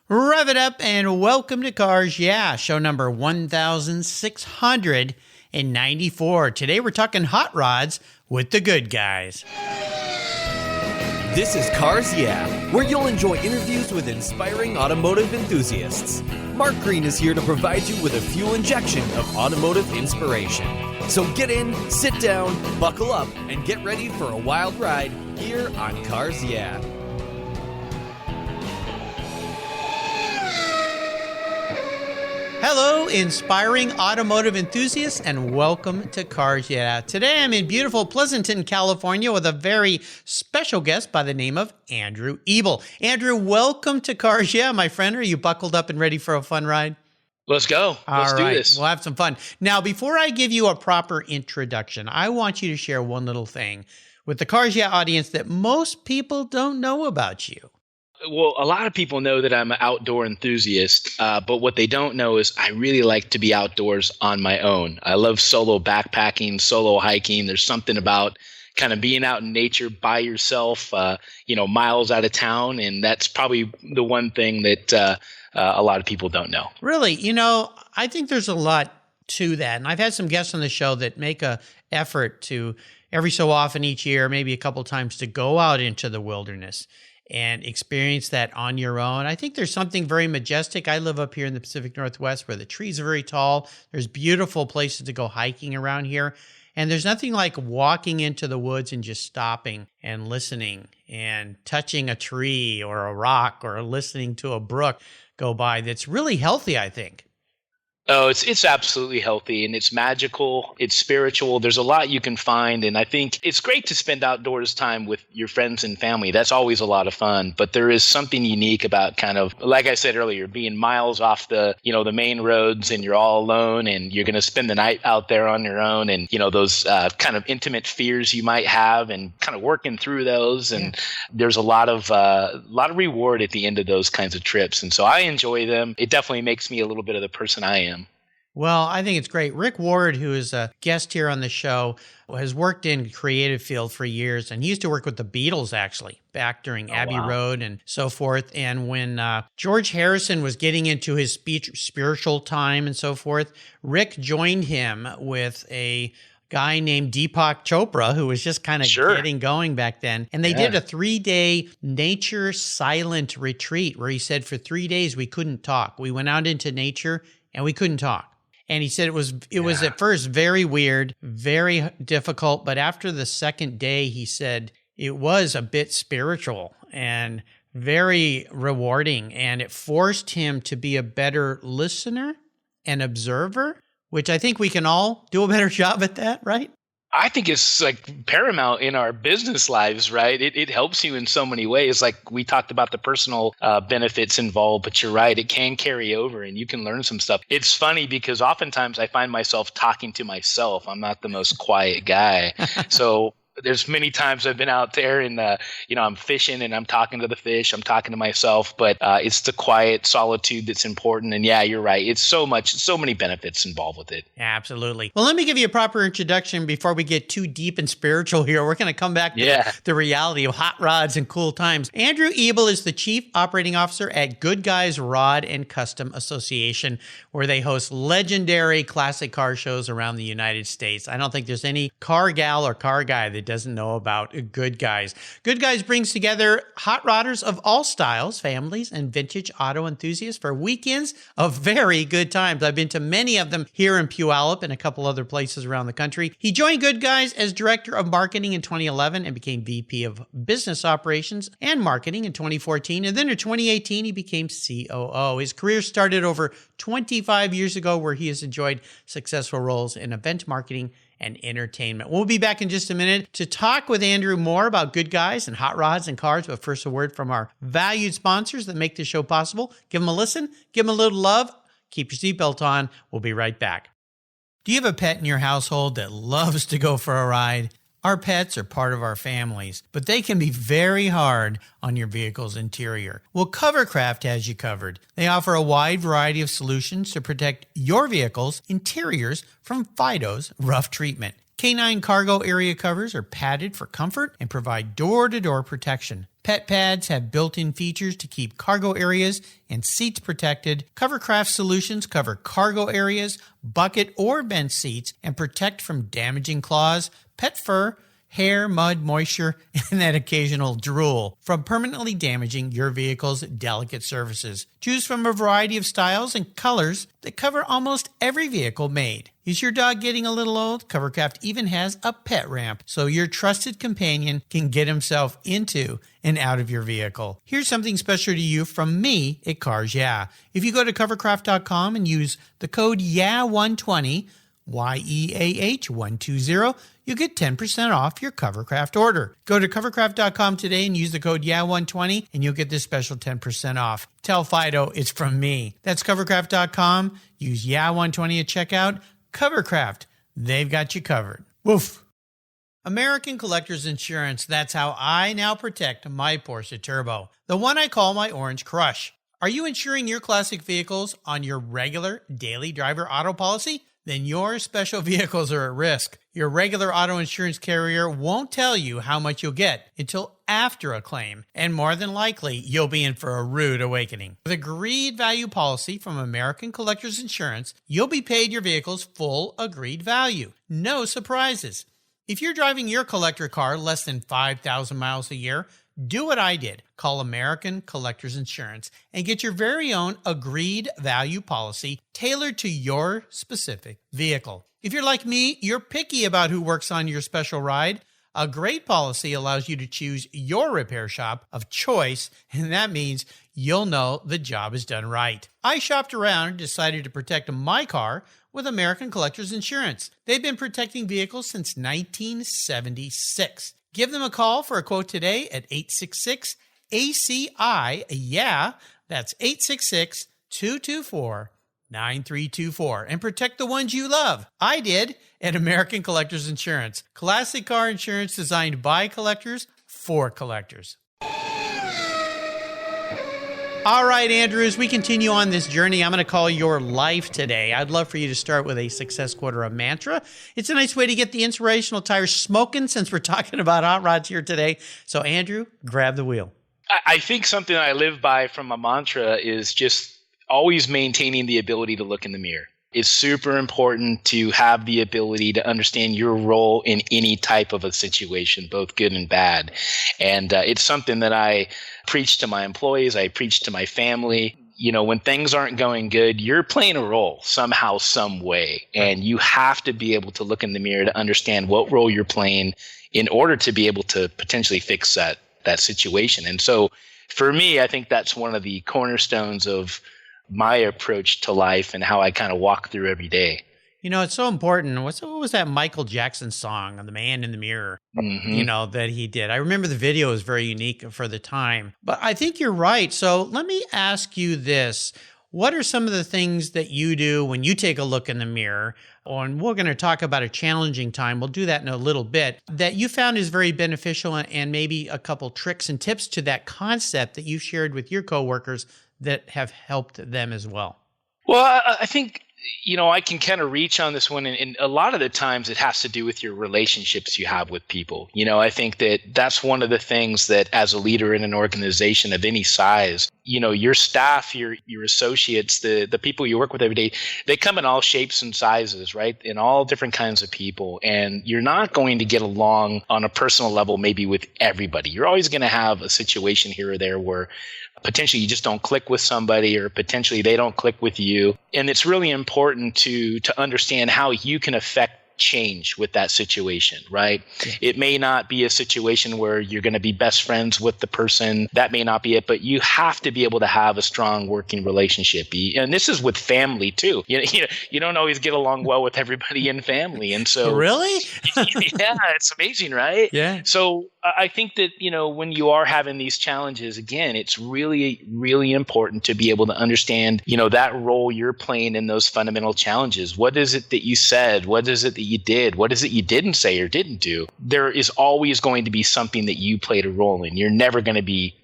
Rev it up and welcome to Cars Yeah, show number 1694. Today we're talking hot rods with the good guys. This is Cars Yeah, where you'll enjoy interviews with inspiring automotive enthusiasts. Mark Green is here to provide you with a fuel injection of automotive inspiration. So get in, sit down, buckle up, and get ready for a wild ride here on Cars Yeah. Hello, inspiring automotive enthusiasts, and welcome to Cars Yeah. Today I'm in beautiful Pleasanton, California with a very special guest by the name of Andrew Ebel. Andrew, welcome to Cars Yeah, my friend. Are you buckled up and ready for a fun ride? Let's go. Let's do this. We'll have some fun. Now, before I give you a proper introduction, I want you to share one little thing with the Cars Yeah audience that most people don't know about you. Well, a lot of people know that I'm an outdoor enthusiast, but what they don't know is I really like to be outdoors on my own. I love solo backpacking, solo hiking. There's something about kind of being out in nature by yourself, miles out of town. And that's probably the one thing that a lot of people don't know. Really? I think there's a lot to that. And I've had some guests on the show that make a effort to every so often each year, maybe a couple times, to go out into the wilderness and experience that on your own. I think there's something very majestic. I live up here in the Pacific Northwest where the trees are very tall. There's beautiful places to go hiking around here. And there's nothing like walking into the woods and just stopping and listening and touching a tree or a rock or listening to a brook go by. That's really healthy, I think. Oh, it's absolutely healthy, and it's magical. It's spiritual. There's a lot you can find, and I think it's great to spend outdoors time with your friends and family. That's always a lot of fun, but there is something unique about kind of, like I said earlier, being miles off the main roads, and you're all alone, and you're going to spend the night out there on your own, and those kind of intimate fears you might have, and kind of working through those. And there's a lot of reward at the end of those kinds of trips, and so I enjoy them. It definitely makes me a little bit of the person I am. Well, I think it's great. Rick Ward, who is a guest here on the show, has worked in creative field for years, and he used to work with the Beatles, actually, back during Abbey Road and so forth. And when George Harrison was getting into his spiritual time and so forth, Rick joined him with a guy named Deepak Chopra, who was just kind of getting going back then. And they did a 3-day nature silent retreat where he said for 3 days we couldn't talk. We went out into nature and we couldn't talk. And he said it was at first very weird, very difficult. But after the second day, he said it was a bit spiritual and very rewarding. And it forced him to be a better listener and observer, which I think we can all do a better job at that, right? I think it's like paramount in our business lives, right? It helps you in so many ways. Like we talked about the personal benefits involved, but you're right. It can carry over and you can learn some stuff. It's funny because oftentimes I find myself talking to myself. I'm not the most quiet guy. So there's many times I've been out there and, I'm fishing and I'm talking to the fish, I'm talking to myself, but it's the quiet solitude that's important. And yeah, you're right. It's so many benefits involved with it. Absolutely. Well, let me give you a proper introduction before we get too deep and spiritual here. We're going to come back to the reality of hot rods and cool times. Andrew Ebel is the Chief Operating Officer at Good Guys Rod and Custom Association, where they host legendary classic car shows around the United States. I don't think there's any car gal or car guy that doesn't know about Good Guys. Good Guys brings together hot rodders of all styles, families, and vintage auto enthusiasts for weekends of very good times. I've been to many of them here in Puyallup and a couple other places around the country. He joined Good Guys as Director of Marketing in 2011 and became VP of Business Operations and Marketing in 2014. And then in 2018, he became COO. His career started over 25 years ago, where he has enjoyed successful roles in event marketing and entertainment. We'll be back in just a minute to talk with Andrew more about Good Guys and hot rods and cars. But first, a word from our valued sponsors that make this show possible. Give them a listen. Give them a little love. Keep your seatbelt on. We'll be right back. Do you have a pet in your household that loves to go for a ride? Our pets are part of our families, but they can be very hard on your vehicle's interior. Well, Covercraft has you covered. They offer a wide variety of solutions to protect your vehicle's interiors from Fido's rough treatment. Canine cargo area covers are padded for comfort and provide door-to-door protection. Pet pads have built-in features to keep cargo areas and seats protected. Covercraft solutions cover cargo areas, bucket or bench seats, and protect from damaging claws, pet fur, hair, mud, moisture, and that occasional drool from permanently damaging your vehicle's delicate surfaces. Choose from a variety of styles and colors that cover almost every vehicle made. Is your dog getting a little old? Covercraft even has a pet ramp so your trusted companion can get himself into and out of your vehicle. Here's something special to you from me at Cars Yeah. If you go to covercraft.com and use the code YEAH120, YEAH120, you get 10% off your Covercraft order. Go to covercraft.com today and use the code YEAH120 and you'll get this special 10% off. Tell Fido it's from me. That's covercraft.com. Use YEAH120 at checkout. Covercraft, they've got you covered. Woof. American Collectors Insurance, that's how I now protect my Porsche Turbo, the one I call my Orange Crush. Are you insuring your classic vehicles on your regular daily driver auto policy? Then your special vehicles are at risk. Your regular auto insurance carrier won't tell you how much you'll get until after a claim, and more than likely, you'll be in for a rude awakening. With agreed value policy from American Collectors Insurance, you'll be paid your vehicle's full agreed value. No surprises. If you're driving your collector car less than 5,000 miles a year, do what I did. Call American Collectors Insurance and get your very own agreed value policy tailored to your specific vehicle. If you're like me, you're picky about who works on your special ride. A great policy allows you to choose your repair shop of choice, and that means you'll know the job is done right. I shopped around and decided to protect my car with American Collectors Insurance. They've been protecting vehicles since 1976. Give them a call for a quote today at 866-ACI-YEAH. That's 866-224-9324. And protect the ones you love. I did at American Collectors Insurance. Classic car insurance designed by collectors for collectors. All right, Andrew, as we continue on this journey, I'm going to call your life today. I'd love for you to start with a success quote or a mantra. It's a nice way to get the inspirational tires smoking since we're talking about hot rods here today. So, Andrew, grab the wheel. I think something I live by from a mantra is just always maintaining the ability to look in the mirror. It's super important to have the ability to understand your role in any type of a situation, both good and bad. And it's something that I preach to my employees. I preach to my family. You know, when things aren't going good, you're playing a role somehow, some way. And you have to be able to look in the mirror to understand what role you're playing in order to be able to potentially fix that situation. And so for me, I think that's one of the cornerstones of my approach to life and how I kind of walk through every day. You know, it's so important. What was that Michael Jackson song, The Man in the Mirror, you know, that he did? I remember the video was very unique for the time. But I think you're right. So let me ask you this. What are some of the things that you do when you take a look in the mirror? And we're going to talk about a challenging time. We'll do that in a little bit. That you found is very beneficial, and maybe a couple tricks and tips to that concept that you've shared with your coworkers that have helped them as well. Well, I think, you know, I can kind of reach on this one. And a lot of the times it has to do with your relationships you have with people. You know, I think that that's one of the things that as a leader in an organization of any size, you know, your staff, your associates, the people you work with every day, they come in all shapes and sizes, right? In all different kinds of people. And you're not going to get along on a personal level, maybe with everybody. You're always going to have a situation here or there where potentially you just don't click with somebody, or potentially they don't click with you. And it's really important to understand how you can affect change with that situation, right? Yeah. It may not be a situation where you're going to be best friends with the person. That may not be it, but you have to be able to have a strong working relationship. And this is with family too. You don't always get along well with everybody in family. And so really? Yeah, it's amazing, right? Yeah. So I think that, you know, when you are having these challenges, again, it's really, really important to be able to understand, you know, that role you're playing in those fundamental challenges. What is it that you said? What is it that you did? What is it you didn't say or didn't do? There is always going to be something that you played a role in. You're never going to be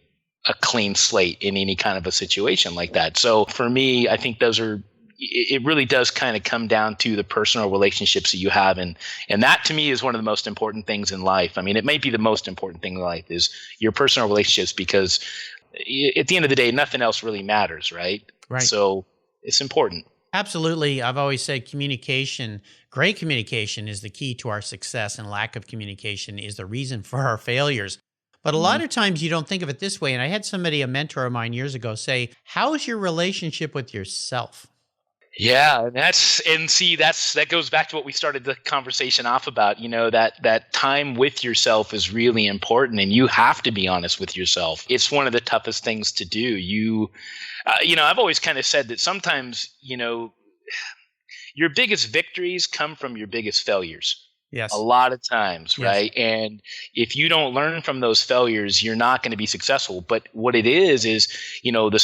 a clean slate in any kind of a situation like that. So for me, I think those are it really does kind of come down to the personal relationships that you have. And that to me is one of the most important things in life. I mean, it may be the most important thing in life is your personal relationships, because at the end of the day, nothing else really matters, right? Right. So it's important. Absolutely. I've always said great communication is the key to our success, and lack of communication is the reason for our failures. But a lot of times you don't think of it this way. And I had a mentor of mine years ago say, how's your relationship with yourself? Yeah, that goes back to what we started the conversation off about. That time with yourself is really important, and you have to be honest with yourself. It's one of the toughest things to do. I've always kind of said that sometimes, your biggest victories come from your biggest failures. Yes. A lot of times, Yes. right? And if you don't learn from those failures, you're not going to be successful. But what it is, the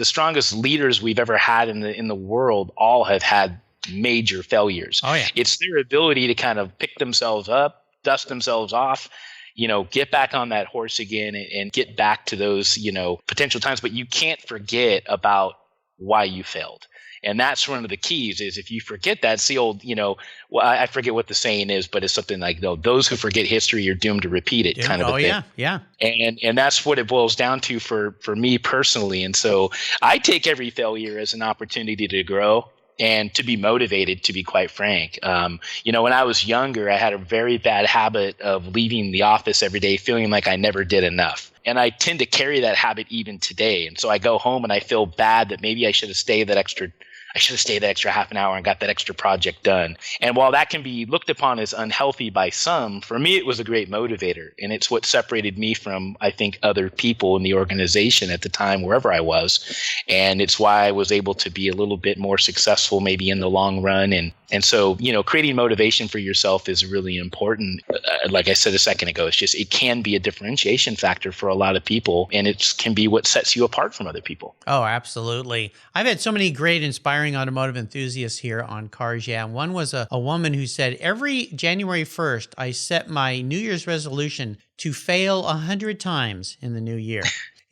strongest leaders we've ever had in the world all have had major failures. Oh, yeah. It's their ability to kind of pick themselves up, dust themselves off, get back on that horse again and get back to those, potential times. But you can't forget about why you failed. And that's one of the keys is if you forget that, it's the old, I forget what the saying is, but it's something like, those who forget history are doomed to repeat it kind of a thing. Yeah. And that's what it boils down to for me personally. And so I take every failure as an opportunity to grow and to be motivated, to be quite frank. When I was younger, I had a very bad habit of leaving the office every day feeling like I never did enough. And I tend to carry that habit even today. And so I go home and I feel bad that maybe I should have stayed that extra half an hour and got that extra project done. And while that can be looked upon as unhealthy by some, for me, it was a great motivator. And it's what separated me from, I think, other people in the organization at the time, wherever I was. And it's why I was able to be a little bit more successful maybe in the long run. And so, creating motivation for yourself is really important. Like I said a second ago, it can be a differentiation factor for a lot of people. And it can be what sets you apart from other people. Oh, absolutely. I've had so many great, inspiring automotive enthusiasts here on Cars Yeah. One was a woman who said, every January 1st, I set my New Year's resolution to fail 100 times in the new year.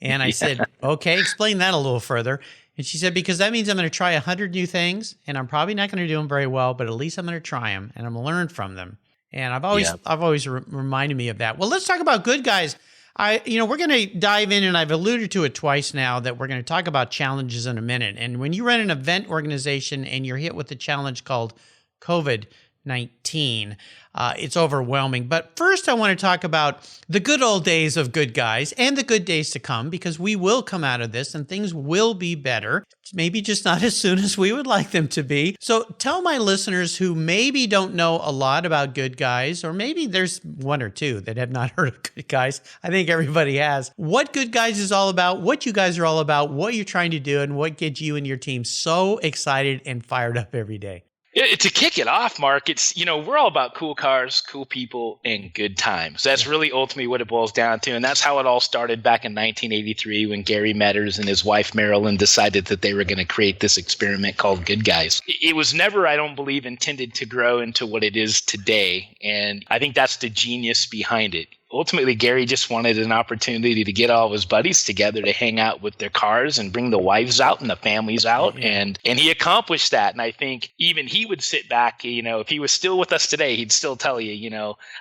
And I said, okay, explain that a little further. And she said, because that means I'm going to try 100 new things, and I'm probably not going to do them very well, but at least I'm going to try them and I'm going to learn from them. And I've always reminded me of that. Well, let's talk about Good Guys. We're going to dive in, and I've alluded to it twice now, that we're going to talk about challenges in a minute. And when you run an event organization and you're hit with a challenge called COVID-19, it's overwhelming. But first, I want to talk about the good old days of Good Guys and the good days to come, because we will come out of this and things will be better. Maybe just not as soon as we would like them to be. So tell my listeners who maybe don't know a lot about Good Guys, or maybe there's one or two that have not heard of Good Guys. I think everybody has. What Good Guys is all about, what you guys are all about, what you're trying to do, and what gets you and your team so excited and fired up every day. To kick it off, Mark, it's, we're all about cool cars, cool people, and good times. That's really ultimately what it boils down to. And that's how it all started back in 1983 when Gary Metters and his wife, Marilyn, decided that they were going to create this experiment called Good Guys. It was never, I don't believe, intended to grow into what it is today. And I think that's the genius behind it. Ultimately, Gary just wanted an opportunity to get all of his buddies together to hang out with their cars and bring the wives out and the families out. And he accomplished that. And I think even he would sit back, if he was still with us today, he'd still tell you,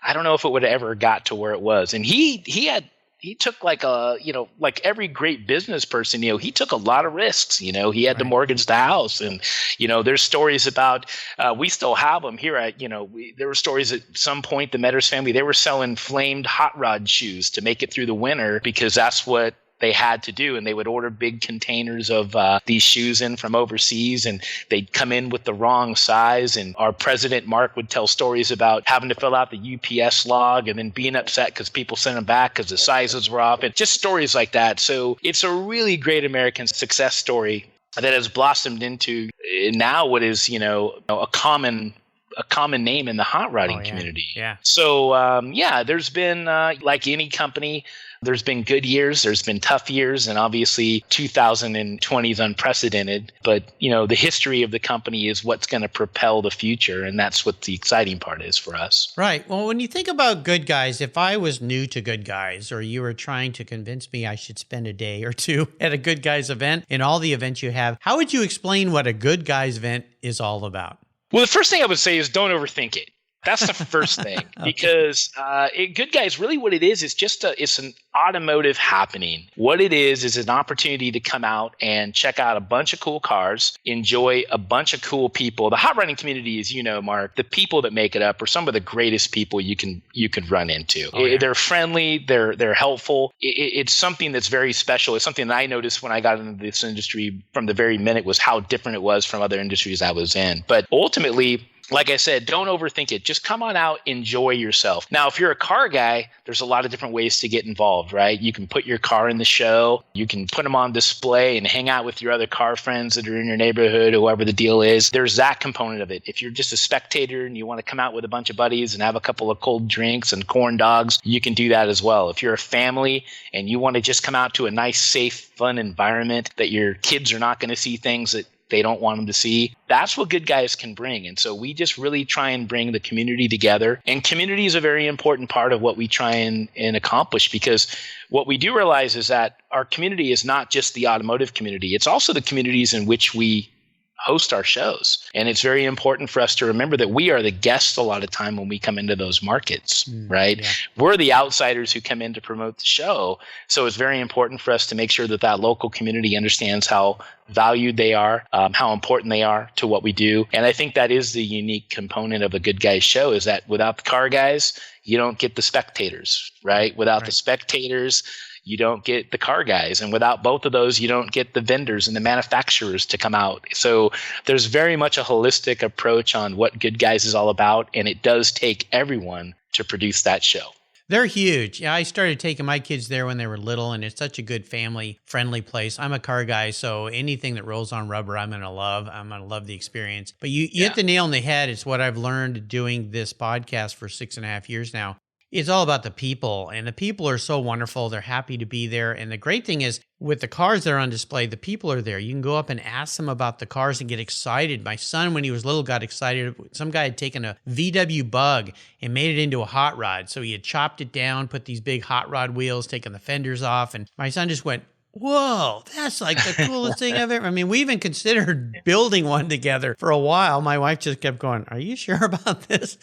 I don't know if it would have ever got to where it was. And he took like every great business person, he took a lot of risks. He had to mortgage the house, and there's stories about we still have them here. There were stories at some point the Metters family, they were selling flamed hot rod shoes to make it through the winter because that's what they had to do. And they would order big containers of these shoes in from overseas, and they'd come in with the wrong size. And our president, Mark, would tell stories about having to fill out the UPS log and then being upset because people sent them back because the sizes were off, and just stories like that. So it's a really great American success story that has blossomed into now what is, a common a common name in the hot rodding community. Yeah. So, there's been, like any company, there's been good years, there's been tough years, and obviously 2020 is unprecedented. But, the history of the company is what's going to propel the future, and that's what the exciting part is for us. Right. Well, when you think about Good Guys, if I was new to Good Guys, or you were trying to convince me I should spend a day or two at a Good Guys event, in all the events you have, how would you explain what a Good Guys event is all about? Well, the first thing I would say is don't overthink it. That's the first thing, because Good Guys, really what it is just it's an automotive happening. What it is an opportunity to come out and check out a bunch of cool cars, enjoy a bunch of cool people. The hot rodding community, as you know, Mark, the people that make it up are some of the greatest people you can run into. Oh, yeah. They're friendly, they're helpful. It's something that's very special. It's something that I noticed when I got into this industry from the very minute, was how different it was from other industries I was in. But ultimately, like I said, don't overthink it. Just come on out, enjoy yourself. Now, if you're a car guy, there's a lot of different ways to get involved, right? You can put your car in the show. You can put them on display and hang out with your other car friends that are in your neighborhood, whoever the deal is. There's that component of it. If you're just a spectator and you want to come out with a bunch of buddies and have a couple of cold drinks and corn dogs, you can do that as well. If you're a family and you want to just come out to a nice, safe, fun environment that your kids are not going to see things that they don't want them to see, that's what Good Guys can bring. And so we just really try and bring the community together. And community is a very important part of what we try and accomplish, because what we do realize is that our community is not just the automotive community. It's also the communities in which we host our shows. And it's very important for us to remember that we are the guests a lot of time when we come into those markets, right? Yeah. We're the outsiders who come in to promote the show. So it's very important for us to make sure that that local community understands how valued they are, how important they are to what we do. And I think that is the unique component of a Good Guys show, is that without the car guys, you don't get the spectators, right? Without the spectators, you don't get the car guys. And without both of those, you don't get the vendors and the manufacturers to come out. So there's very much a holistic approach on what Good Guys is all about. And it does take everyone to produce that show. They're huge. Yeah, I started taking my kids there when they were little, and it's such a good family-friendly place. I'm a car guy, so anything that rolls on rubber, I'm going to love. I'm going to love the experience. But you hit the nail on the head. It's what I've learned doing this podcast for 6.5 years now. It's all about the people, and the people are so wonderful. They're happy to be there. And the great thing is, with the cars that are on display, the people are there. You can go up and ask them about the cars and get excited. My son, when he was little, got excited. Some guy had taken a VW Bug and made it into a hot rod. So he had chopped it down, put these big hot rod wheels, taken the fenders off. And my son just went, whoa, that's like the coolest thing I've ever. I mean, we even considered building one together for a while. My wife just kept going, are you sure about this?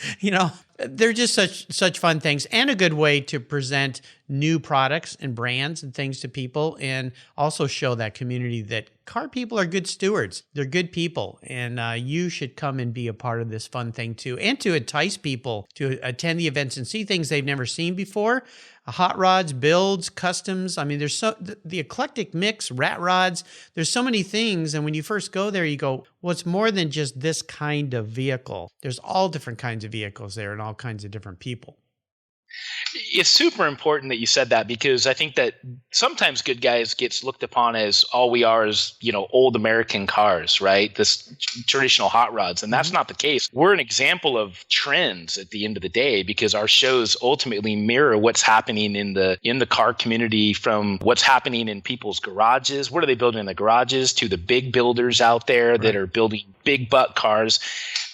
They're just such fun things, and a good way to present new products and brands and things to people, and also show that community that car people are good stewards. They're good people, and you should come and be a part of this fun thing too, and to entice people to attend the events and see things they've never seen before. Hot rods, builds, customs. I mean, there's the eclectic mix, rat rods. There's so many things. And when you first go there, you go, well, it's more than just this kind of vehicle. There's all different kinds of vehicles there and all kinds of different people. It's super important that you said that, because I think that sometimes Good Guys gets looked upon as all we are is, old American cars, right? This traditional hot rods. And that's not the case. We're an example of trends at the end of the day, because our shows ultimately mirror what's happening in the car community, from what's happening in people's garages. What are they building in the garages, to the big builders out there that are building big butt cars.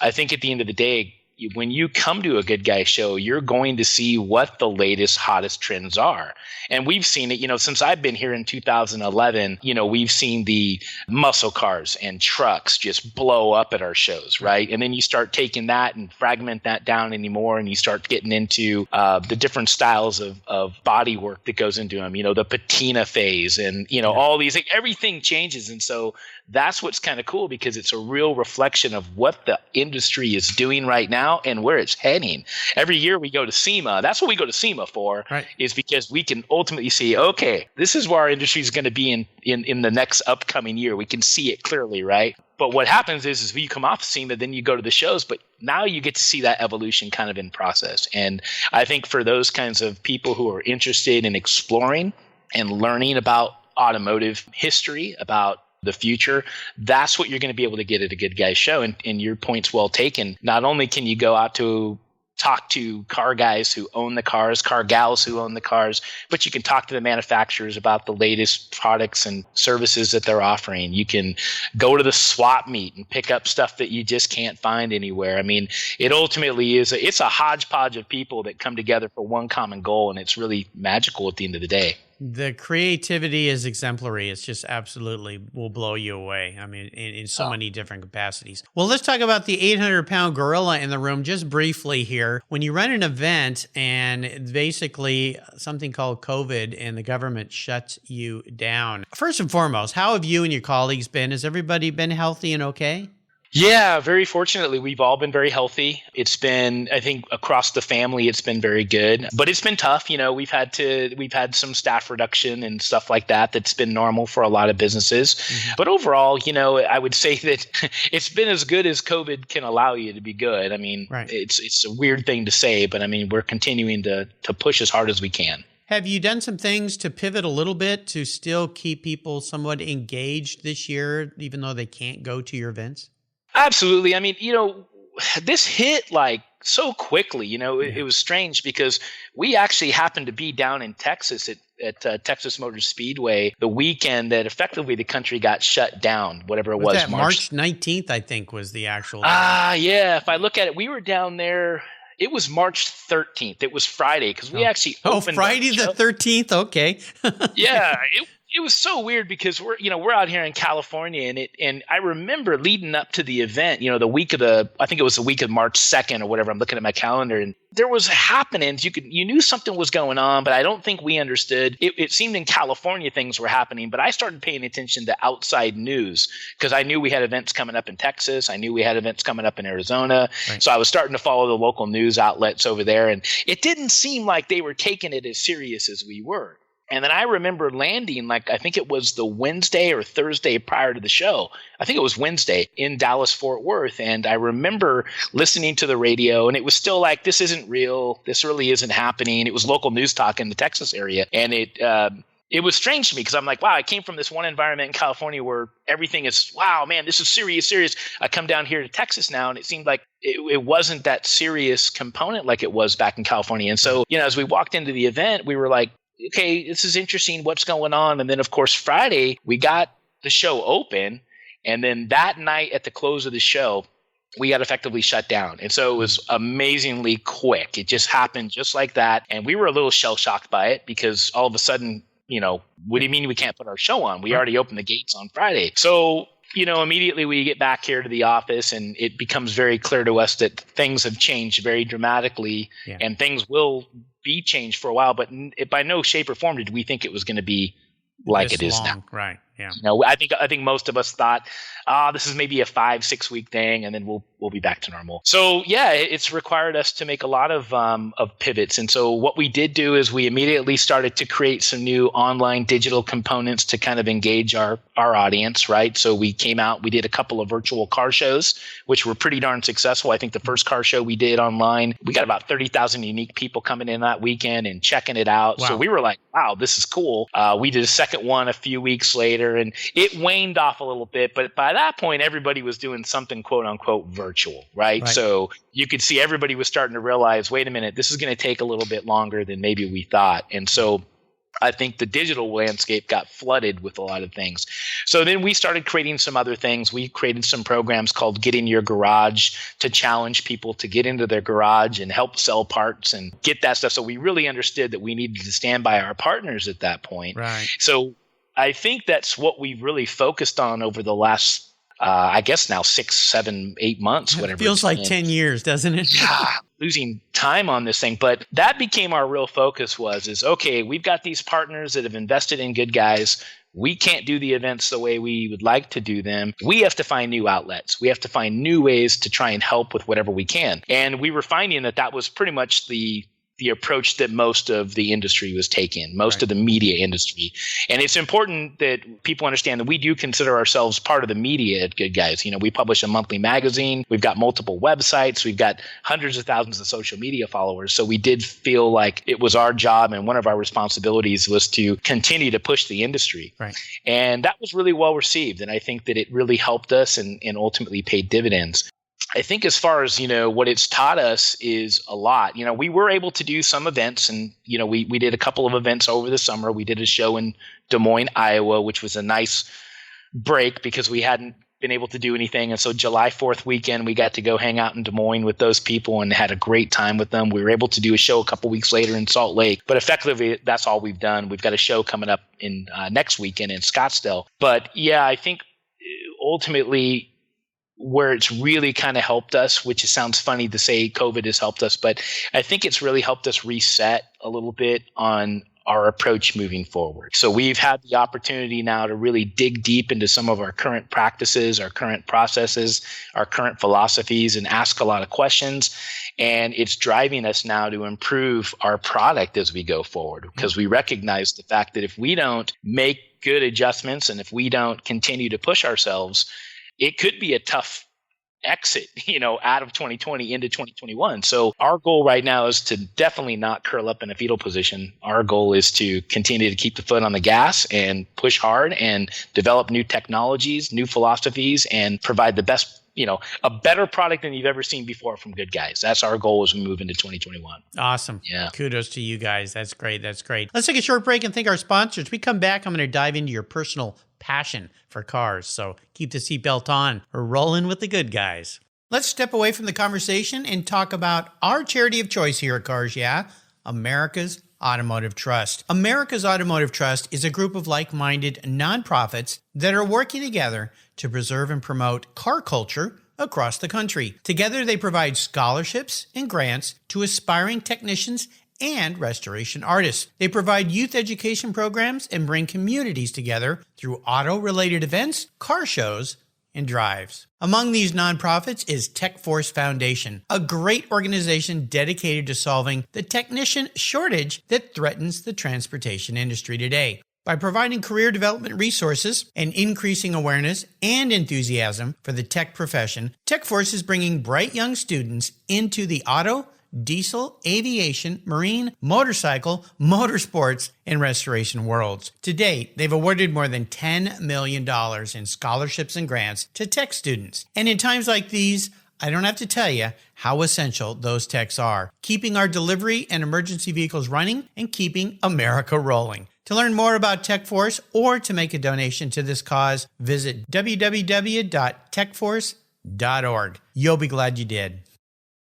I think at the end of the day, when you come to a Good Guy show, you're going to see what the latest, hottest trends are. And we've seen it, since I've been here in 2011, we've seen the muscle cars and trucks just blow up at our shows, right? And then you start taking that and fragment that down anymore, and you start getting into the different styles of body work that goes into them, the patina phase and, all these, everything changes. And so that's what's kind of cool, because it's a real reflection of what the industry is doing right now and where it's heading. Every year we go to SEMA. That's what we go to SEMA for, is because we can ultimately see, okay, this is where our industry is going to be in the next upcoming year. We can see it clearly, right? But what happens is when you come off SEMA, then you go to the shows, but now you get to see that evolution kind of in process. And I think for those kinds of people who are interested in exploring and learning about automotive history, about the future, that's what you're going to be able to get at a Good Guys show. And your point's well taken. Not only can you go out to talk to car guys who own the cars, car gals who own the cars, but you can talk to the manufacturers about the latest products and services that they're offering. You can go to the swap meet and pick up stuff that you just can't find anywhere. I mean, it ultimately it's a hodgepodge of people that come together for one common goal, and it's really magical at the end of the day. The creativity is exemplary. It's just absolutely will blow you away. I mean, in so many different capacities. Well, let's talk about the 800-pound gorilla in the room just briefly here. When you run an event and basically something called COVID and the government shuts you down, first and foremost, how have you and your colleagues been? Has everybody been healthy and okay? Yeah, very fortunately, we've all been very healthy. It's been, I think, across the family, it's been very good, but it's been tough. You know, we've had some staff reduction and stuff like that. That's been normal for a lot of businesses. Mm-hmm. But overall, you know, I would say that it's been as good as COVID can allow you to be good. I mean, right. It's a weird thing to say, but I mean, we're continuing to push as hard as we can. Have you done some things to pivot a little bit to still keep people somewhat engaged this year, even though they can't go to your events? Absolutely. I mean, you know, this hit like so quickly, you know, it was strange because we actually happened to be down in Texas at Texas Motor Speedway the weekend that effectively the country got shut down, whatever it was. That March 19th, I think, was the actual. Yeah. If I look at it, we were down there. It was March 13th. It was Friday because we actually opened. Oh, Friday the 13th. Okay. Yeah. It was so weird because we're out here in California and I remember leading up to the event, you know, I think it was the week of March 2nd or whatever. I'm looking at my calendar and there was happenings. You knew something was going on, but I don't think we understood. It seemed in California things were happening, but I started paying attention to outside news because I knew we had events coming up in Texas. I knew we had events coming up in Arizona. Right. So I was starting to follow the local news outlets over there and it didn't seem like they were taking it as serious as we were. And then I remember landing, like, I think it was the Wednesday or Thursday prior to the show. I think it was Wednesday in Dallas, Fort Worth. And I remember listening to the radio and it was still like, this isn't real. This really isn't happening. It was local news talk in the Texas area. And it was strange to me because I'm like, wow, I came from this one environment in California where everything is, wow, man, this is serious. I come down here to Texas now and it seemed like it wasn't that serious component like it was back in California. And so, you know, as we walked into the event, we were like, okay, this is interesting. What's going on? And then, of course, Friday, we got the show open. And then that night at the close of the show, we got effectively shut down. And so it was amazingly quick. It just happened just like that. And we were a little shell-shocked by it because all of a sudden, you know, what do you mean we can't put our show on? We already opened the gates on Friday. So, you know, immediately we get back here to the office and it becomes very clear to us that things have changed very dramatically and things will be changed for a while, but by no shape or form did we think it was going to be like this it is long. Now. Right. Yeah. You know, I think most of us thought, this is maybe a 5-6 week thing, and then we'll be back to normal. So yeah, it's required us to make a lot of pivots. And so what we did do is we immediately started to create some new online digital components to kind of engage our audience, right? So we came out, we did a couple of virtual car shows, which were pretty darn successful. I think the first car show we did online, we got about 30,000 unique people coming in that weekend and checking it out. Wow. So we were like, wow, this is cool. We did a second one a few weeks later and it waned off a little bit, but by that point, everybody was doing something quote unquote virtual, right? So you could see everybody was starting to realize, wait a minute, this is going to take a little bit longer than maybe we thought. And so I think the digital landscape got flooded with a lot of things. So then we started creating some other things. We created some programs called Get in Your Garage to challenge people to get into their garage and help sell parts and get that stuff. So we really understood that we needed to stand by our partners at that point. Right. So I think that's what we've really focused on over the last, I guess now 6, 7, 8 months, whatever. It feels like 10 years, doesn't it? Yeah, losing time on this thing. But that became our real focus is, okay, we've got these partners that have invested in Good Guys. We can't do the events the way we would like to do them. We have to find new outlets. We have to find new ways to try and help with whatever we can. And we were finding that was pretty much the the approach that most of the industry was taking, most of the media industry. And it's important that people understand that we do consider ourselves part of the media at Good Guys. We publish a monthly magazine. We've got multiple websites. We've got hundreds of thousands of social media followers. So we did feel like it was our job, and one of our responsibilities was to continue to push the industry. Right. And that was really well received. And I think that it really helped us and ultimately paid dividends. I think as far as, what it's taught us is a lot. We were able to do some events, and, we did a couple of events over the summer. We did a show in Des Moines, Iowa, which was a nice break because we hadn't been able to do anything. And so July 4th weekend, we got to go hang out in Des Moines with those people and had a great time with them. We were able to do a show a couple weeks later in Salt Lake, but effectively that's all we've done. We've got a show coming up in next weekend in Scottsdale. But yeah, I think ultimately where it's really kind of helped us, which it sounds funny to say COVID has helped us, but I think it's really helped us reset a little bit on our approach moving forward. So we've had the opportunity now to really dig deep into some of our current practices, our current processes, our current philosophies, and ask a lot of questions. And it's driving us now to improve our product as we go forward, because we recognize the fact that if we don't make good adjustments and if we don't continue to push ourselves, it could be a tough exit, out of 2020 into 2021. So our goal right now is to definitely not curl up in a fetal position. Our goal is to continue to keep the foot on the gas and push hard and develop new technologies, new philosophies, and provide the best, a better product than you've ever seen before from Good Guys. That's our goal as we move into 2021. Awesome. Yeah. Kudos to you guys. That's great. That's great. Let's take a short break and thank our sponsors. We come back, I'm going to dive into your personal passion for cars. So keep the seatbelt on. We're rolling with the Good Guys. Let's step away from the conversation and talk about our charity of choice here at Cars Yeah, America's Automotive Trust. America's Automotive Trust is a group of like-minded nonprofits that are working together to preserve and promote car culture across the country. Together, they provide scholarships and grants to aspiring technicians and restoration artists. They provide youth education programs and bring communities together through auto-related events, car shows, and drives. Among these nonprofits is TechForce Foundation, a great organization dedicated to solving the technician shortage that threatens the transportation industry today. By providing career development resources and increasing awareness and enthusiasm for the tech profession, TechForce is bringing bright young students into the auto, diesel, aviation, marine, motorcycle, motorsports, and restoration worlds. To date, they've awarded more than $10 million in scholarships and grants to tech students. And in times like these, I don't have to tell you how essential those techs are, keeping our delivery and emergency vehicles running and keeping America rolling. To learn more about TechForce or to make a donation to this cause, visit www.techforce.org. You'll be glad you did.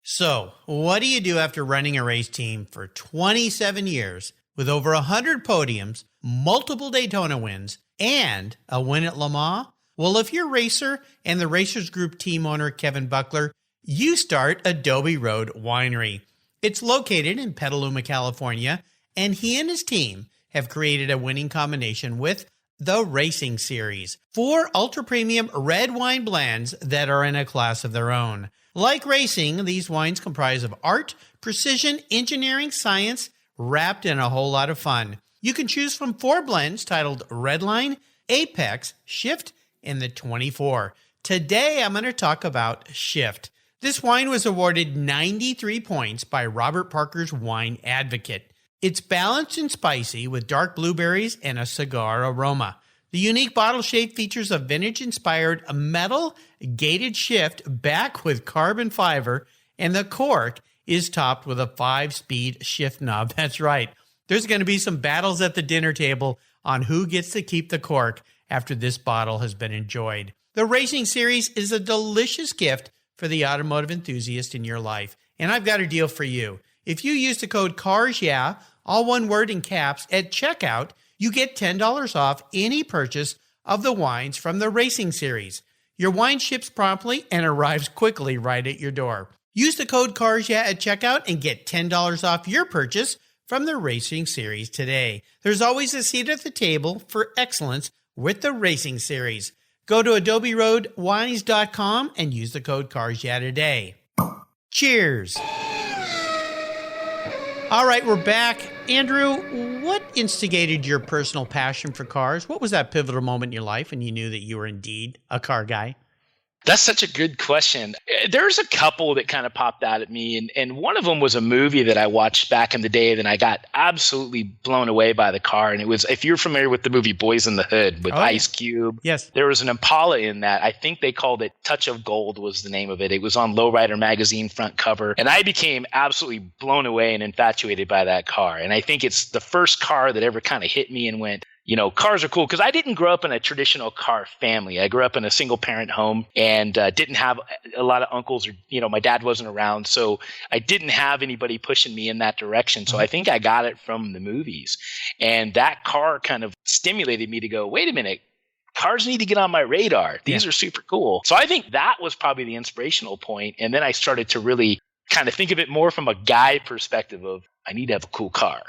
So, what do you do after running a race team for 27 years with over 100 podiums, multiple Daytona wins, and a win at Le Mans? Well, if you're a racer and the Racers Group team owner Kevin Buckler, you start Adobe Road Winery. It's located in Petaluma, California, and he and his team have created a winning combination with the Racing Series, 4 ultra-premium red wine blends that are in a class of their own. Like racing, these wines comprise of art, precision, engineering, science, wrapped in a whole lot of fun. You can choose from 4 blends titled Redline, Apex, Shift, and the 24. Today, I'm going to talk about Shift. This wine was awarded 93 points by Robert Parker's Wine Advocate. It's balanced and spicy with dark blueberries and a cigar aroma. The unique bottle shape features a vintage-inspired metal gated shift back with carbon fiber, and the cork is topped with a 5-speed shift knob. That's right. There's going to be some battles at the dinner table on who gets to keep the cork after this bottle has been enjoyed. The Racing Series is a delicious gift for the automotive enthusiast in your life, and I've got a deal for you. If you use the code CARSYEAH, all one word in caps, at checkout, you get $10 off any purchase of the wines from the Racing Series. Your wine ships promptly and arrives quickly right at your door. Use the code CARSYEAH at checkout and get $10 off your purchase from the Racing Series today. There's always a seat at the table for excellence with the Racing Series. Go to adoberoadwines.com and use the code CARSYEAH today. Cheers! All right, we're back. Andrew, what instigated your personal passion for cars? What was that pivotal moment in your life when you knew that you were indeed a car guy? That's such a good question. There's a couple that kind of popped out at me. And one of them was a movie that I watched back in the day that I got absolutely blown away by the car. And it was, if you're familiar with the movie Boys in the Hood with Ice Cube, yes, there was an Impala in that. I think they called it Touch of Gold was the name of it. It was on Lowrider magazine front cover. And I became absolutely blown away and infatuated by that car. And I think it's the first car that ever kind of hit me and went, you know, cars are cool, because I didn't grow up in a traditional car family. I grew up in a single parent home and didn't have a lot of uncles, or, you know, my dad wasn't around. So I didn't have anybody pushing me in that direction. So I think I got it from the movies. And that car kind of stimulated me to go, wait a minute, cars need to get on my radar. These are super cool. So I think that was probably the inspirational point. And then I started to really kind of think of it more from a guy perspective of, I need to have a cool car.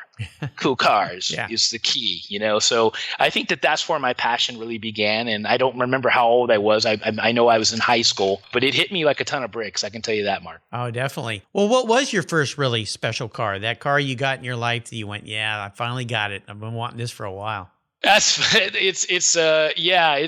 Cool cars is the key, you know? So I think that that's where my passion really began. And I don't remember how old I was. I know I was in high school, but it hit me like a ton of bricks. I can tell you that, Mark. Oh, definitely. Well, what was your first really special car? That car you got in your life that you went, yeah, I finally got it. I've been wanting this for a while. It's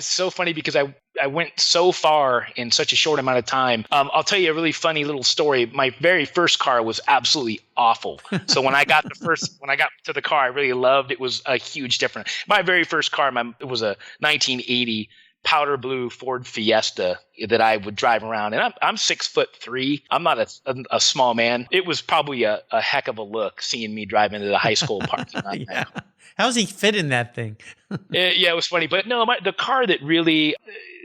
so funny because I went so far in such a short amount of time. I'll tell you a really funny little story. My very first car was absolutely awful. So when I got to the car I really loved, it was a huge difference. My very first car, it was a 1980 powder blue Ford Fiesta that I would drive around. And I'm 6'3". I'm not a small man. It was probably a heck of a look seeing me drive into the high school parking lot. Yeah. How's he fit in that thing? It was funny. But no, the car that really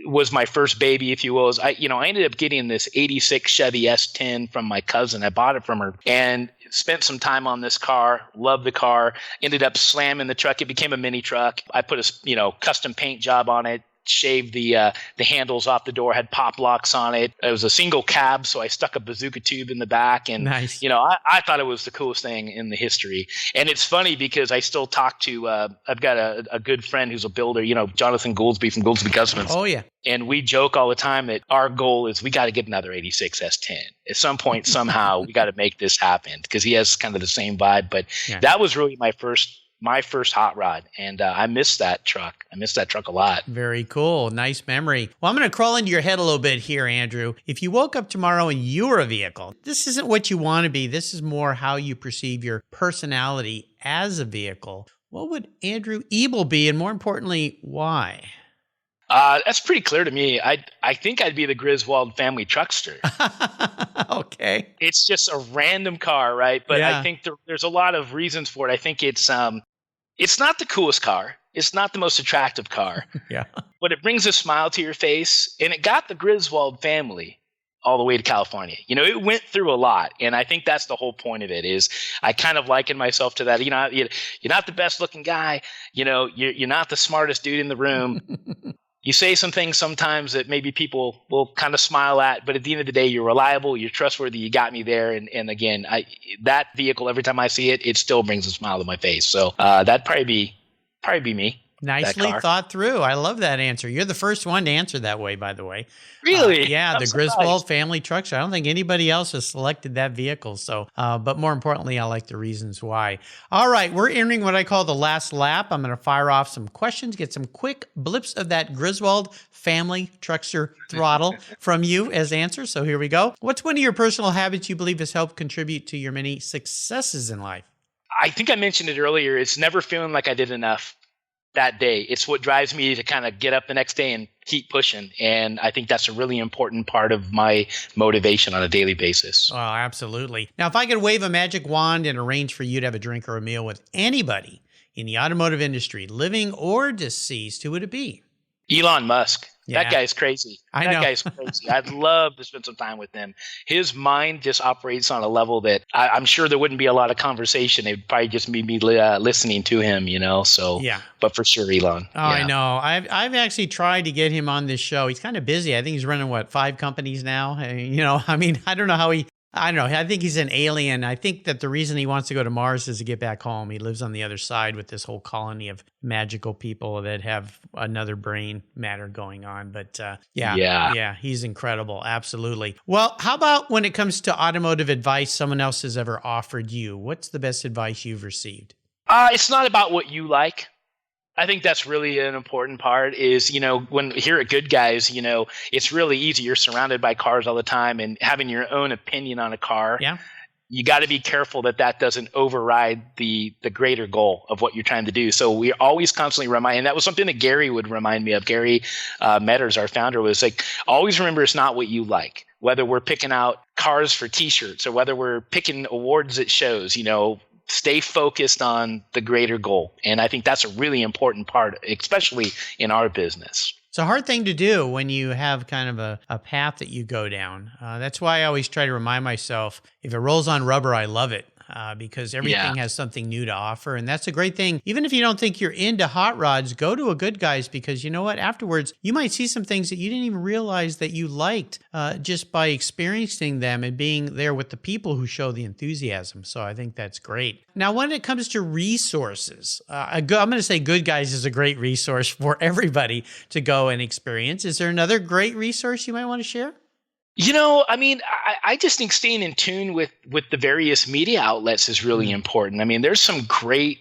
was my first baby, if you will, is I ended up getting this 86 Chevy S10 from my cousin. I bought it from her and spent some time on this car, loved the car, ended up slamming the truck. It became a mini truck. I put a custom paint job on it, shaved the handles off the door, had pop locks on it. It was a single cab, so I stuck a bazooka tube in the back. And, nice. I thought it was the coolest thing in the history. And it's funny because I still talk to, I've got a good friend who's a builder, Jonathan Gouldsby from Gouldsby Customs. Oh, yeah. And we joke all the time that our goal is we got to get another 86 S10. At some point, somehow, we got to make this happen because he has kind of the same vibe. But that was really my first hot rod. And I miss that truck. I miss that truck a lot. Very cool. Nice memory. Well, I'm going to crawl into your head a little bit here, Andrew. If you woke up tomorrow and you were a vehicle, this isn't what you want to be. This is more how you perceive your personality as a vehicle. What would Andrew Ebel be? And more importantly, why? That's pretty clear to me. I think I'd be the Griswold family truckster. Okay. It's just a random car, right? But I think there's a lot of reasons for it. I think it's not the coolest car. It's not the most attractive car. Yeah. But it brings a smile to your face, and it got the Griswold family all the way to California. It went through a lot, and I think that's the whole point of it. Is I kind of liken myself to that. You're not the best looking guy. You're not the smartest dude in the room. You say some things sometimes that maybe people will kind of smile at, but at the end of the day, you're reliable, you're trustworthy, you got me there. And again, that vehicle, every time I see it, it still brings a smile to my face. So that'd probably be me. Nicely thought through. I love that answer. You're the first one to answer that way, by the way. Really? Yeah, the Griswold family trucks. I don't think anybody else has selected that vehicle. So, but more importantly, I like the reasons why. All right, we're entering what I call the last lap. I'm going to fire off some questions, get some quick blips of that Griswold family truckster throttle from you as answers. So here we go. What's one of your personal habits you believe has helped contribute to your many successes in life? I think I mentioned it earlier. It's never feeling like I did enough that day. It's what drives me to kind of get up the next day and keep pushing. And I think that's a really important part of my motivation on a daily basis. Oh, absolutely. Now, if I could wave a magic wand and arrange for you to have a drink or a meal with anybody in the automotive industry, living or deceased, who would it be? Elon Musk. Yeah. That guy's crazy. I know. That guy's crazy. I'd love to spend some time with him. His mind just operates on a level that I'm sure there wouldn't be a lot of conversation. It'd probably just be me listening to him, So, yeah. But for sure, Elon. Oh, yeah. I know. I've actually tried to get him on this show. He's kind of busy. I think he's running, 5 companies now? I don't know how I don't know. I think he's an alien. I think that the reason he wants to go to Mars is to get back home. He lives on the other side with this whole colony of magical people that have another brain matter going on. But yeah, he's incredible. Absolutely. Well, how about when it comes to automotive advice someone else has ever offered you? What's the best advice you've received? It's not about what you like. I think that's really an important part is, when here at Good Guys, it's really easy. You're surrounded by cars all the time, and having your own opinion on a car. Yeah. You got to be careful that doesn't override the greater goal of what you're trying to do. So we always constantly remind, and that was something that Gary would remind me of. Gary Metters, our founder, was like, always remember it's not what you like. Whether we're picking out cars for T-shirts or whether we're picking awards at shows, stay focused on the greater goal. And I think that's a really important part, especially in our business. It's a hard thing to do when you have kind of a path that you go down. That's why I always try to remind myself, if it rolls on rubber, I love it. Because everything has something new to offer. And that's a great thing. Even if you don't think you're into hot rods, go to a Good Guys, because you know what? Afterwards, you might see some things that you didn't even realize that you liked just by experiencing them and being there with the people who show the enthusiasm. So I think that's great. Now, when it comes to resources, I'm going to say Good Guys is a great resource for everybody to go and experience. Is there another great resource you might want to share? I just think staying in tune with the various media outlets is really important. I mean, there's some great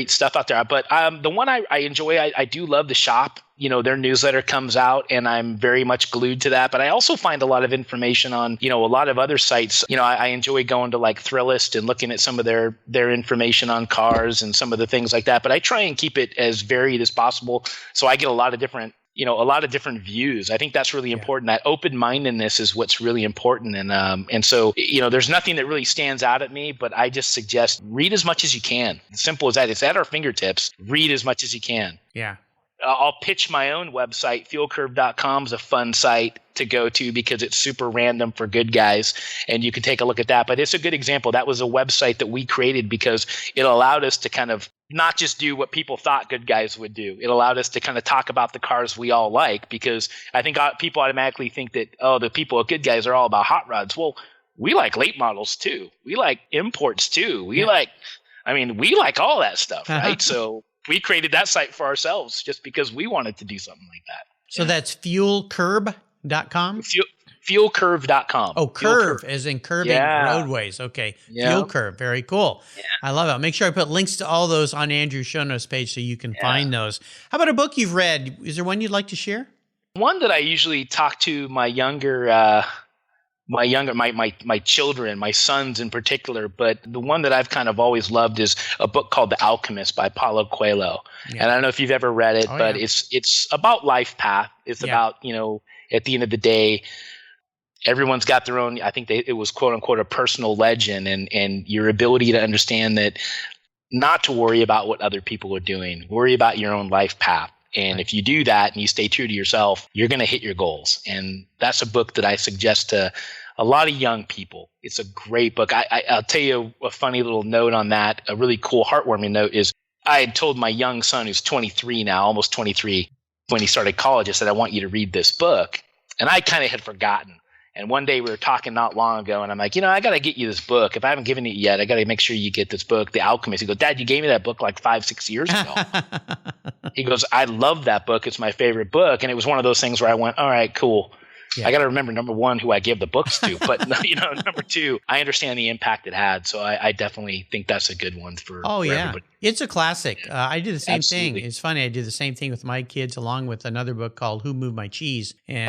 stuff out there. But the one I enjoy, I do love The Shop. Their newsletter comes out, and I'm very much glued to that. But I also find a lot of information on, a lot of other sites. I enjoy going to like Thrillist and looking at some of their information on cars and some of the things like that. But I try and keep it as varied as possible, so I get a lot of different views. I think that's really important. That open-mindedness is what's really important. And so, there's nothing that really stands out at me, but I just suggest read as much as you can. As simple as that. It's at our fingertips. Read as much as you can. Yeah. I'll pitch my own website. FuelCurve.com is a fun site to go to because it's super random for Good Guys, and you can take a look at that. But it's a good example. That was a website that we created because it allowed us to kind of not just do what people thought Good Guys would do. It allowed us to kind of talk about the cars we all like, because I think people automatically think that, the people at Good Guys are all about hot rods. Well, we like late models too. We like imports too. We like all that stuff, right? So we created that site for ourselves just because we wanted to do something like that. So that's fuelcurve.com? FuelCurve.com. Oh, curve as in curving roadways. Okay. Yeah. Fuel Curve. Very cool. Yeah. I love it. I'll make sure I put links to all those on Andrew's show notes page so you can find those. How about a book you've read? Is there one you'd like to share? One that I usually talk to my children, my sons in particular, but the one that I've kind of always loved is a book called The Alchemist by Paulo Coelho. Yeah. And I don't know if you've ever read it, but it's about life path. It's about, at the end of the day, everyone's got their own, I think it was quote unquote a personal legend, and your ability to understand that not to worry about what other people are doing, worry about your own life path. And if you do that and you stay true to yourself, you're going to hit your goals. And that's a book that I suggest to a lot of young people. It's a great book. I'll tell you a funny little note on that. A really cool, heartwarming note is I had told my young son, who's 23 now, almost 23, when he started college, I said, I want you to read this book. And I kind of had forgotten. And one day we were talking not long ago, and I'm like, I got to get you this book. If I haven't given it yet, I got to make sure you get this book, The Alchemist. He goes, Dad, you gave me that book like 5-6 years ago. He goes, I love that book. It's my favorite book. And it was one of those things where I went, all right, cool. Yeah. I got to remember, number one, who I give the books to. But, number two, I understand the impact it had. So I definitely think that's a good one for everybody. It's a classic. I do the same thing. It's funny. I do the same thing with my kids, along with another book called Who Moved My Cheese? And,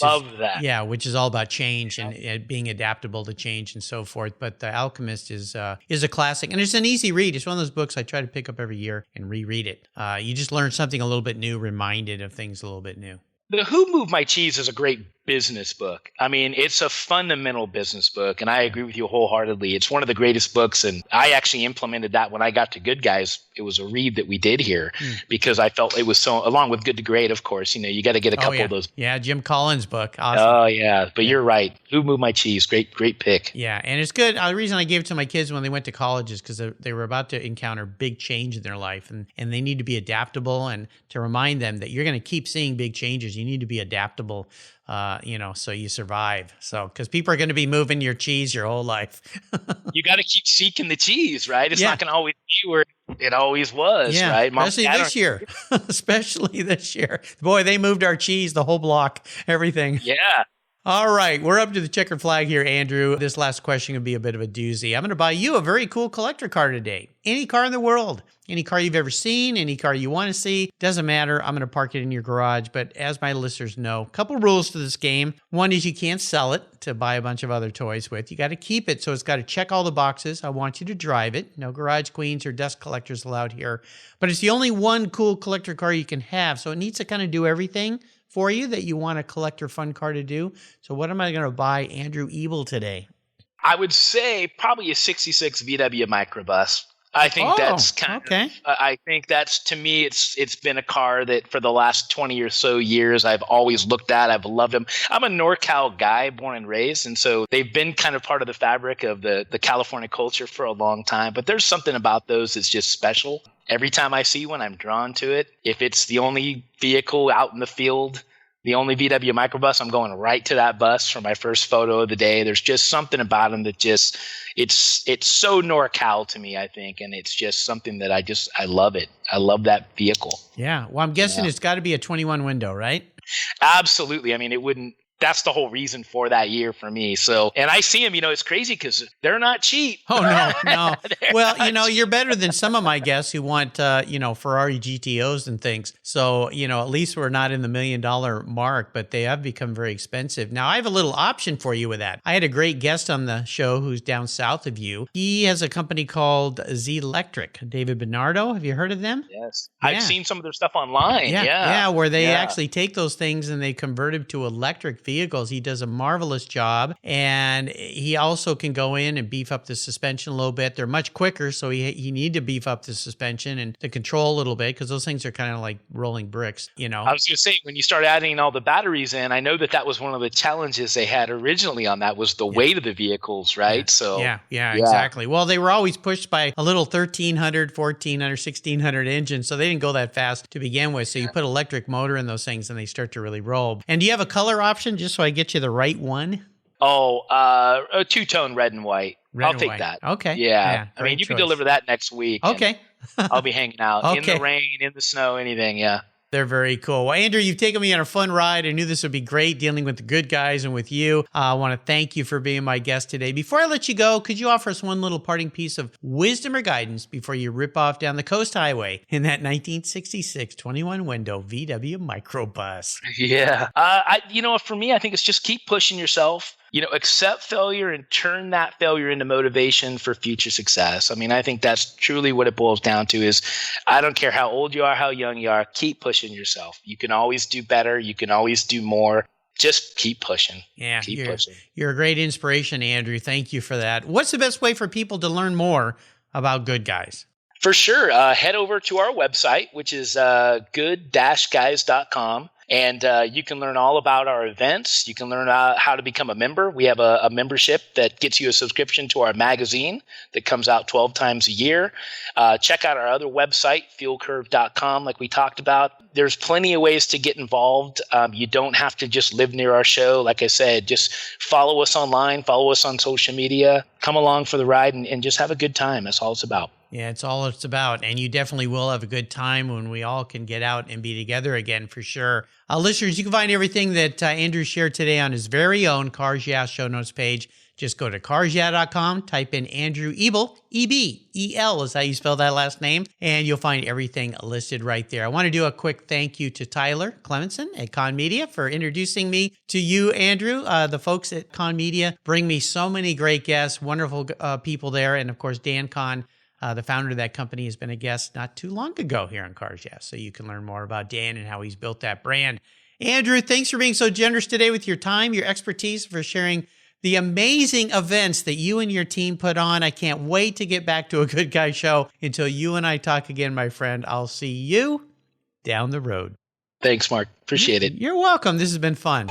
love that. Yeah, which is all about change and being adaptable to change and so forth. But The Alchemist is a classic, and it's an easy read. It's one of those books I try to pick up every year and reread it. You just learn something a little bit new, reminded of things a little bit new. The Who Moved My Cheese is a great business book. I mean, it's a fundamental business book, and I agree with you wholeheartedly. It's one of the greatest books, and I actually implemented that when I got to Good Guys. It was a read that we did here because I felt it was so, along with Good to Great, of course, you got to get a couple of those. Yeah, Jim Collins' book. Awesome. Oh, yeah. But you're right. Who Moved My Cheese? Great pick. Yeah, and it's good. The reason I gave it to my kids when they went to college is because they were about to encounter big change in their life, and they need to be adaptable, and to remind them that you're going to keep seeing big changes. You need to be adaptable so you survive. So, because people are going to be moving your cheese your whole life. You got to keep seeking the cheese, right? It's not going to always be where it always was, right? Especially this year. Boy, they moved our cheese, the whole block, everything. Yeah. All right, we're up to the checkered flag here, Andrew. This last question could be a bit of a doozy. I'm going to buy you a very cool collector car today. Any car in the world, any car you've ever seen, any car you want to see, doesn't matter. I'm going to park it in your garage. But as my listeners know, a couple rules to this game. One is you can't sell it to buy a bunch of other toys with. You got to keep it, so it's got to check all the boxes. I want you to drive it. No garage queens or dust collectors allowed here. But it's the only one cool collector car you can have, so it needs to kind of do everything for you that you want a collector fun car to do. So what am I going to buy Andrew Ebel today? I would say probably a 66 VW microbus. I think that's kind of, I think that's, to me, it's been a car that for the last 20 or so years, I've always looked at. I've loved them. I'm a NorCal guy, born and raised. And so they've been kind of part of the fabric of the California culture for a long time. But there's something about those that's just special. Every time I see one, I'm drawn to it. If it's the only vehicle out in the field, the only VW microbus, I'm going right to that bus for my first photo of the day. There's just something about them that just, it's so NorCal to me, I think. And it's just something that I love it. I love that vehicle. Yeah. Well, I'm guessing it's got to be a 21 window, right? Absolutely. I mean, that's the whole reason for that year for me. So, and I see them, it's crazy because they're not cheap. Oh, no. Well, you're better than some of my guests who want, Ferrari GTOs and things. So, at least we're not in the $1 million mark, but they have become very expensive. Now, I have a little option for you with that. I had a great guest on the show who's down south of you. He has a company called Z Electric. David Bernardo. Have you heard of them? Yes. Yeah. I've seen some of their stuff online. Yeah, where they actually take those things and they convert them to electric vehicles. He does a marvelous job, and he also can go in and beef up the suspension a little bit. They're much quicker, so he need to beef up the suspension and the control a little bit because those things are kind of like rolling bricks, I was going to say, when you start adding all the batteries in, I know that was one of the challenges they had originally on that was the weight of the vehicles, right? So exactly. Well, they were always pushed by a little 1300, 1400, 1600 engine, so they didn't go that fast to begin with. So you put electric motor in those things and they start to really roll. And do you have a color option just so I get you the right one? A two-tone red and white. I'll take that. Okay. Yeah. I mean, you can deliver that next week. Okay. I'll be hanging out in the rain, in the snow, anything. Yeah. They're very cool. Well, Andrew, you've taken me on a fun ride. I knew this would be great dealing with the good guys and with you. I want to thank you for being my guest today. Before I let you go, could you offer us one little parting piece of wisdom or guidance before you rip off down the coast highway in that 1966 21 window VW microbus? Yeah. For me, I think it's just keep pushing yourself. Accept failure and turn that failure into motivation for future success. I mean, I think that's truly what it boils down to is I don't care how old you are, how young you are, keep pushing yourself. You can always do better. You can always do more. Just keep pushing. Yeah, keep pushing. You're a great inspiration, Andrew. Thank you for that. What's the best way for people to learn more about Good Guys? For sure. Head over to our website, which is good-guys.com. And you can learn all about our events. You can learn how to become a member. We have a membership that gets you a subscription to our magazine that comes out 12 times a year. Check out our other website, fuelcurve.com, like we talked about. There's plenty of ways to get involved. You don't have to just live near our show. Like I said, just follow us online, follow us on social media, come along for the ride and just have a good time. That's all it's about. Yeah, it's all it's about. And you definitely will have a good time when we all can get out and be together again, for sure. Listeners, you can find everything that Andrew shared today on his very own Cars Yeah show notes page. Just go to carsyeah.com, type in Andrew Ebel, E-B-E-L is how you spell that last name, and you'll find everything listed right there. I want to do a quick thank you to Tyler Clemenson at Con Media for introducing me to you, Andrew. The folks at Con Media bring me so many great guests, wonderful people there, and of course, Dan Con, the founder of that company, has been a guest not too long ago here on Cars Yeah, so you can learn more about Dan and how he's built that brand. Andrew, thanks for being so generous today with your time, your expertise, for sharing the amazing events that you and your team put on. I can't wait to get back to a Good Guy show. Until you and I talk again, my friend, I'll see you down the road. Thanks, Mark. Appreciate it. You're welcome. This has been fun.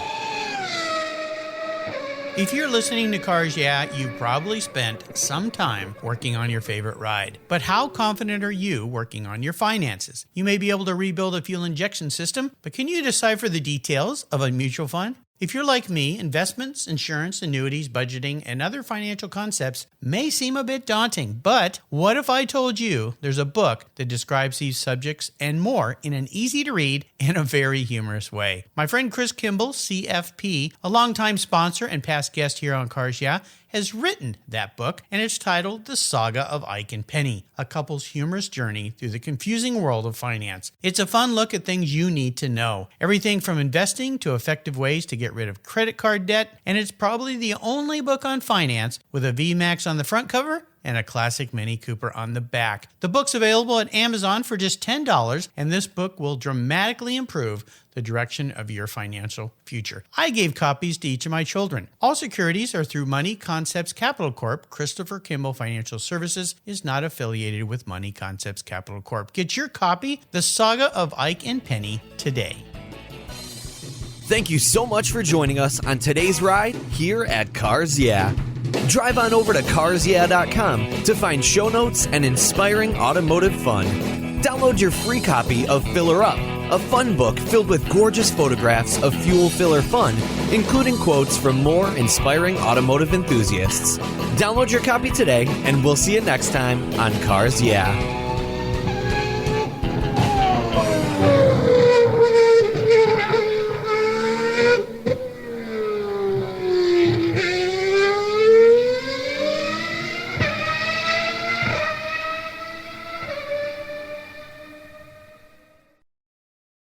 If you're listening to Cars Yeah, you've probably spent some time working on your favorite ride. But how confident are you working on your finances? You may be able to rebuild a fuel injection system, but can you decipher the details of a mutual fund? If you're like me, investments, insurance, annuities, budgeting, and other financial concepts may seem a bit daunting, but what if I told you there's a book that describes these subjects and more in an easy-to-read and a very humorous way? My friend Chris Kimball, CFP, a longtime sponsor and past guest here on Cars Yeah, has written that book, and it's titled The Saga of Ike and Penny, a couple's humorous journey through the confusing world of finance. It's a fun look at things you need to know, everything from investing to effective ways to get rid of credit card debt, and it's probably the only book on finance with a VMAX on the front cover and a classic Mini Cooper on the back. The book's available at Amazon for just $10, and this book will dramatically improve the direction of your financial future. I gave copies to each of my children. All securities are through Money Concepts Capital Corp. Christopher Kimball Financial Services is not affiliated with Money Concepts Capital Corp. Get your copy, The Saga of Ike and Penny, today. Thank you so much for joining us on today's ride here at Cars Yeah. Drive on over to carsyeah.com to find show notes and inspiring automotive fun. Download your free copy of Filler Up, a fun book filled with gorgeous photographs of fuel filler fun, including quotes from more inspiring automotive enthusiasts. Download your copy today, and we'll see you next time on Cars Yeah.